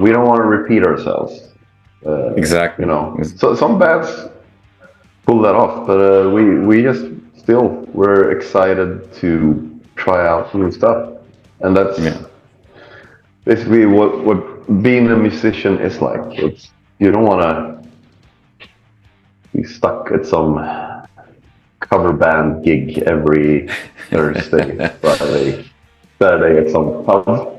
we don't want to repeat ourselves. Exactly. You know, so some bands pull that off, but we just still we're excited to try out new stuff, and that's basically what being a musician is like. It's you don't want to be stuck at some cover band gig every Thursday, Friday, Saturday at some pub.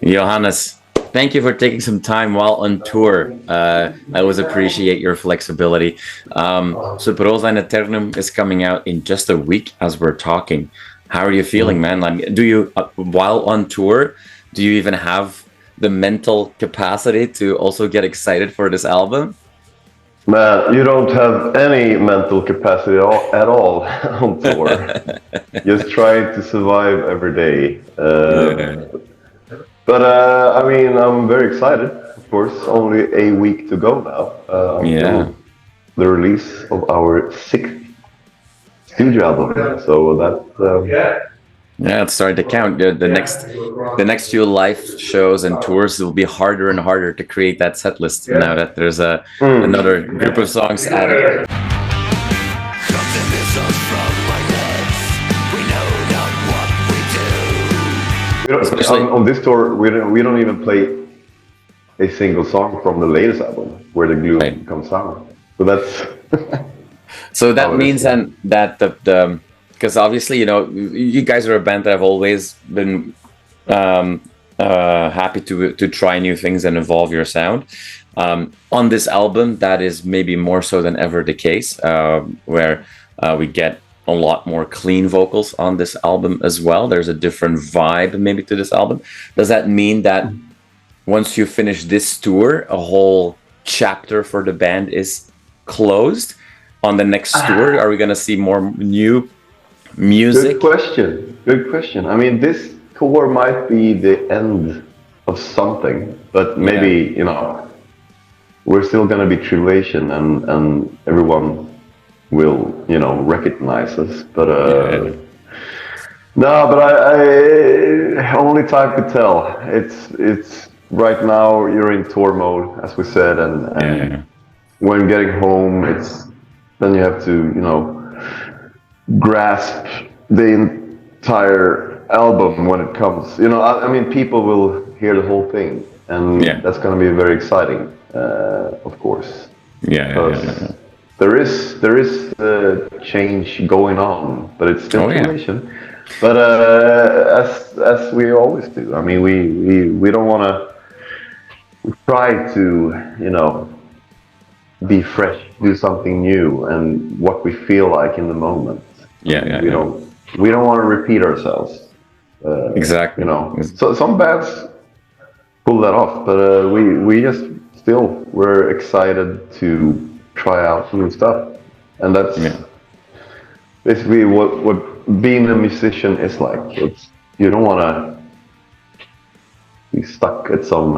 Johannes, thank you for taking some time while on tour. I always appreciate your flexibility. Sub Rosa and Æternum is coming out in just a week as we're talking. How are you feeling, man? Like, do you, while on tour, do you even have the mental capacity to also get excited for this album? Man, you don't have any mental capacity at all on tour. Just trying to survive every day. But I mean, I'm very excited. Of course, only a week to go now until the release of our 6th studio album. So that's it's starting to count. The next few live shows and tours will be harder and harder to create that set list now that there's another group of songs added. On this tour, we don't even play a single song from the latest album, Where the Glue Comes Down. So that's so that means then that the because obviously, you know, you guys are a band that have always been happy to try new things and evolve your sound. On this album, that is maybe more so than ever the case, where we get a lot more clean vocals on this album as well. There's a different vibe maybe to this album. Does that mean that once you finish this tour, a whole chapter for the band is closed? On the next tour, are we going to see more new music? Good question. I mean, this tour might be the end of something, but maybe, you know, we're still going to be Tribulation and everyone will, you know, recognize us. But no, but I only time could tell. It's right now you're in tour mode, as we said, and when getting home, then you have to, you know, grasp the entire album when it comes. You know, I mean, people will hear the whole thing, and that's going to be very exciting, of course. There is change going on, but it's still Tribulation. But as we always do, I mean, we don't want to. We try to, you know, be fresh, do something new, and what we feel like in the moment. We don't want to repeat ourselves. Exactly. You know, so some bands pull that off, but we just still we're excited to try out new stuff, and that's basically what being a musician is like. It's you don't want to be stuck at some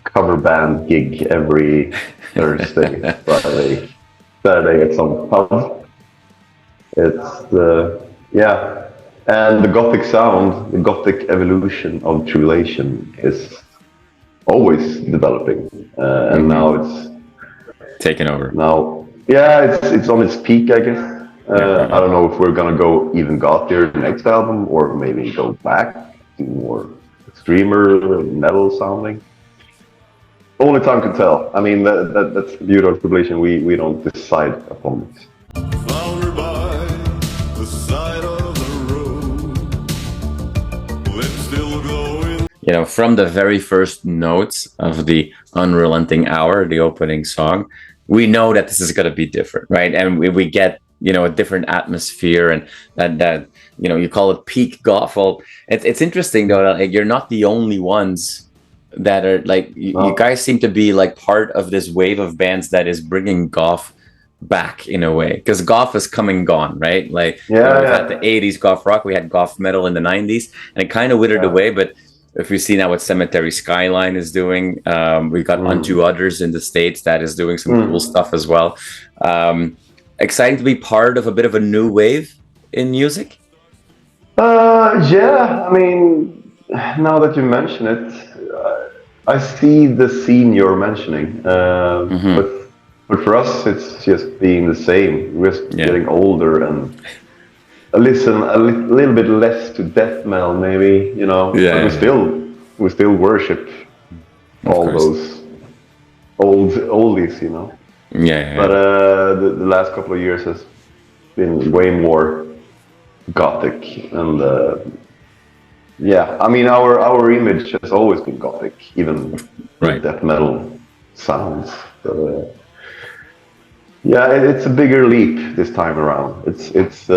cover band gig every Thursday, Friday, Saturday at some pub. It's and the Gothic Sound, the Gothic evolution of Tribulation is always developing, and now it's taken over. Now, it's on its peak, I guess. I don't know if we're gonna go even gothier next album, or maybe go back to more extremer metal sounding. Only time can tell. I mean, that's the beauty of Tribulation. We don't decide upon this. Flounder by the side of the road. Lips still glowing. You know, from the very first notes of the Unrelenting Hour, the opening song, we know that this is going to be different, right? And we get, you know, a different atmosphere, and that you know, you call it peak goth. Well, it's interesting though that, like, you're not the only ones that are like you guys seem to be like part of this wave of bands that is bringing goth back in a way, because goth is come and gone, right? Like we had the 80s goth rock, we had goth metal in the 90s, and it kind of withered away, but if we see now what Cemetery Skyline is doing, we've got Unto Others in the States that is doing some cool stuff as well. Exciting to be part of a bit of a new wave in music. Yeah, I mean, now that you mention it, I see the scene you're mentioning, but for us, it's just being the same. We're just getting older and listen a little bit less to death metal, maybe, you know. But we still worship all those oldies, you know. But the last couple of years has been way more Gothic, and I mean our image has always been Gothic, even with death metal sounds. But, it's a bigger leap this time around. It's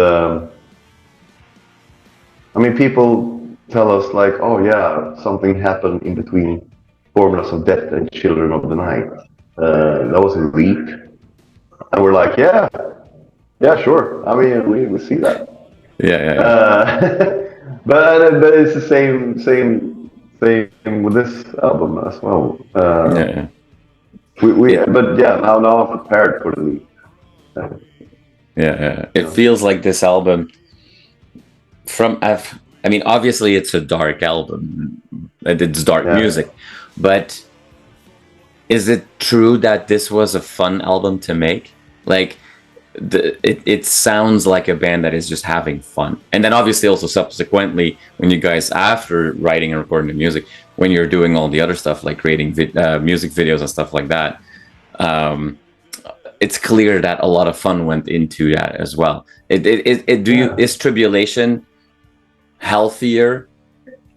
I mean, people tell us like, oh yeah, something happened in between Formulas of Death and Children of the Night. That was a leap, and we're like, yeah, sure. I mean, we see that. But it's the same with this album as well. Now I'm prepared for the leap. It feels like this album. I mean, obviously it's a dark album. It's dark music, but is it true that this was a fun album to make? Like, it sounds like a band that is just having fun. And then obviously also subsequently, when you guys, after writing and recording the music, when you're doing all the other stuff like creating music videos and stuff like that, it's clear that a lot of fun went into that as well. Is Tribulation healthier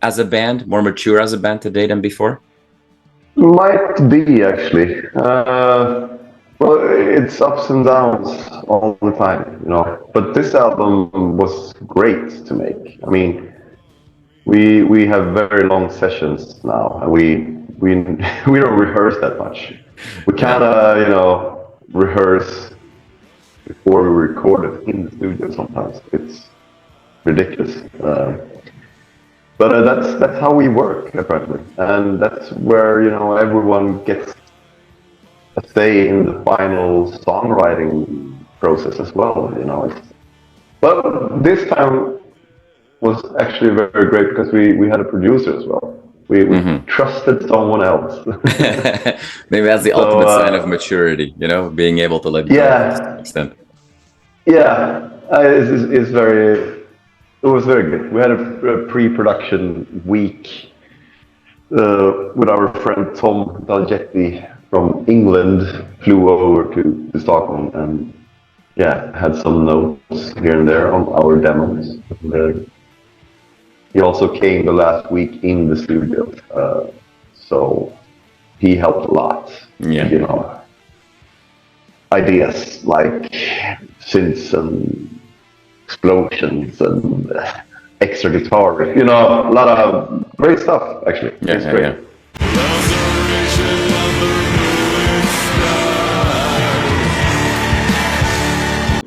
as a band, more mature as a band today than before? Might be, actually. Well, it's ups and downs all the time, you know. But this album was great to make. I mean, we have very long sessions now, and we don't rehearse that much. We kind of, you know, rehearse before we record it in the studio. Sometimes it's ridiculous, but that's how we work apparently, and that's where, you know, everyone gets a say in the final songwriting process as well, you know. But this time was actually very great because we had a producer as well. We trusted someone else. Maybe that's the ultimate sign of maturity, you know, being able to let go to some extent. It was very good. We had a pre-production week with our friend Tom Dalgetti from England. Flew over to Stockholm and had some notes here and there on our demos. He also came the last week in the studio, so he helped a lot. You know, ideas like synths and explosions and extra guitar, you know, a lot of great stuff actually. It's great.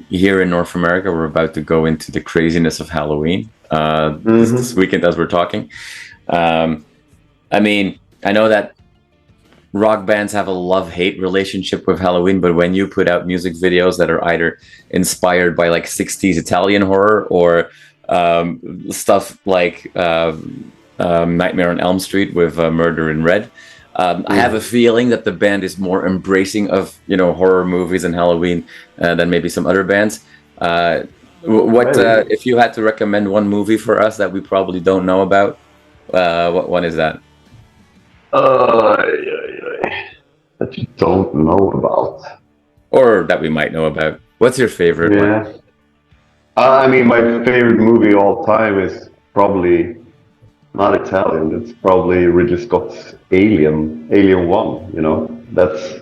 Here in North America, we're about to go into the craziness of Halloween this weekend as we're talking. I mean, I know that rock bands have a love-hate relationship with Halloween, but when you put out music videos that are either inspired by like 60s Italian horror or stuff like Nightmare on Elm Street with Murder in Red, I have a feeling that the band is more embracing of, you know, horror movies and Halloween than maybe some other bands. If you had to recommend one movie for us that we probably don't know about, what one is that? That you don't know about, or that we might know about. What's your favorite one? I mean, my favorite movie of all time is probably not Italian. It's probably Ridley Scott's Alien 1. You know, that's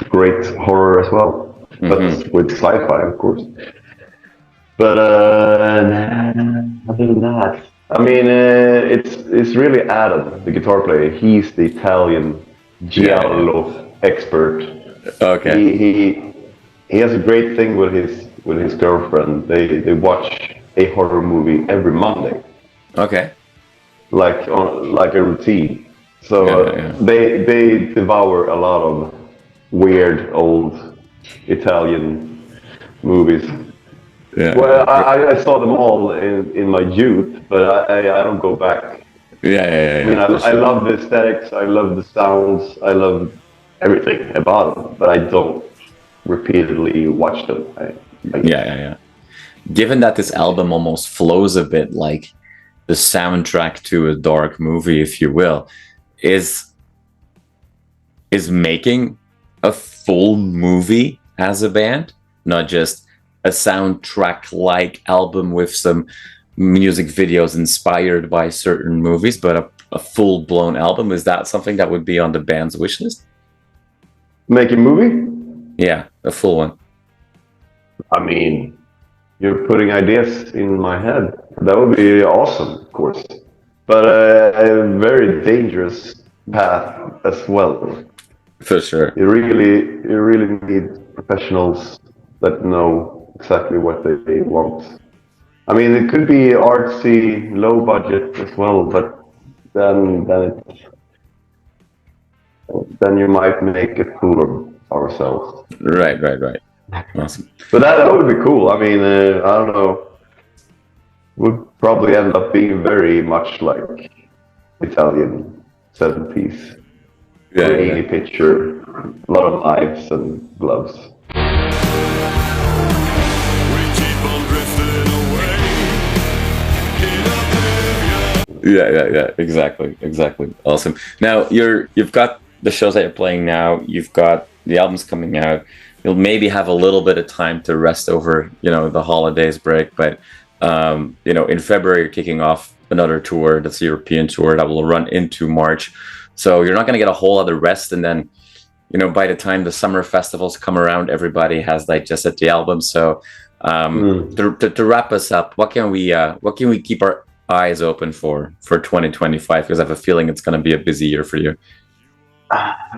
great horror as well, but with sci-fi, of course. But other than that, I mean, it's really Adam, the guitar player. He's the Italian giallo expert. Okay. He has a great thing with his girlfriend. They watch a horror movie every Monday. Okay. like a routine. So they devour a lot of weird old Italian movies. Yeah. Well, I saw them all in my youth, but I don't go back. Yeah. I mean, For I sure. love the aesthetics, I love the sounds, I love everything about them, but I don't repeatedly watch them. I guess. Yeah. Given that this album almost flows a bit like the soundtrack to a dark movie, if you will, is making a full movie as a band, not just a soundtrack like album with some music videos inspired by certain movies, but a full blown album. Is that something that would be on the band's wish list? Make a movie? Yeah, a full one. I mean, you're putting ideas in my head. That would be awesome, of course, but a very dangerous path as well. For sure. You really need professionals that know exactly what they want. I mean, it could be artsy, low budget as well, but then you might make a fool of ourselves. Right. Awesome. But that would be cool. I mean, I don't know. Would probably end up being very much like Italian 70s. Grainy picture, a lot of knives and gloves. Yeah. Exactly. Awesome. Now you've got the shows that you're playing now. You've got the albums coming out. You'll maybe have a little bit of time to rest over, the holidays break. But in February you're kicking off another tour. That's a European tour that will run into March. So you're not going to get a whole other rest, and then by the time the summer festivals come around, everybody has digested the album. So to wrap us up, what can we keep our eyes open for 2025? Because I have a feeling it's going to be a busy year for you.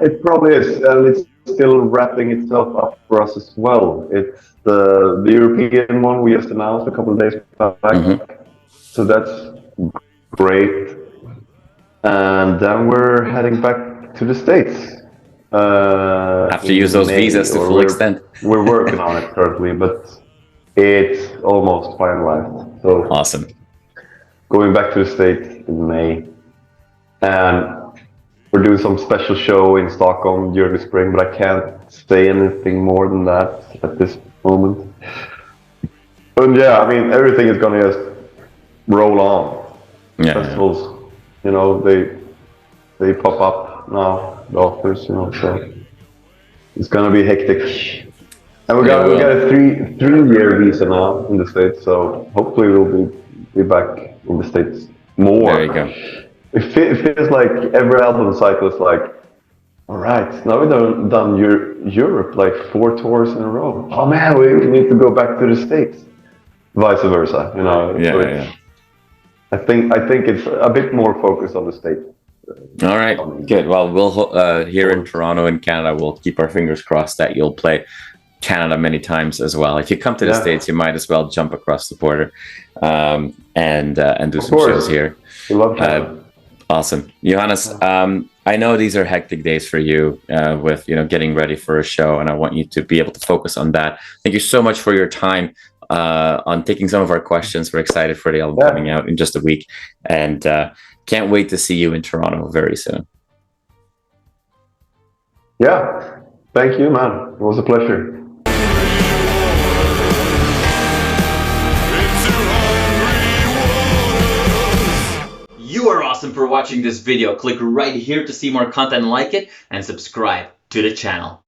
It probably is, and it's still wrapping itself up for us as well. It's the European one we just announced a couple of days back, so that's great. And then we're heading back to the States. Have to use those visas to full extent. We're working on it currently, but it's almost finalized. So awesome. Going back to the States in May, and we're doing some special show in Stockholm during the spring, but I can't say anything more than that at this moment. And yeah, I mean, everything is gonna just roll on. Festivals, they pop up now, the offers, so it's gonna be hectic. And we got a three-year visa now in the States, so hopefully we'll be back in the States more. There you go. It feels like every album cycle is like, all right, now we've done Europe like 4 tours in a row. Oh man, we need to go back to the States. Vice versa, I think it's a bit more focused on the States. All right, good. Well, we'll here in Toronto and Canada, we'll keep our fingers crossed that you'll play Canada many times as well. If you come to the States, you might as well jump across the border and do some shows here. We love Canada. Awesome, Johannes. I know these are hectic days for you with getting ready for a show, and I want you to be able to focus on that. Thank you so much for your time on taking some of our questions. We're excited for the album coming out in just a week, and can't wait to see you in Toronto very soon. Yeah, thank you, man. It was a pleasure. You are awesome for watching this video. Click right here to see more content like it and subscribe to the channel.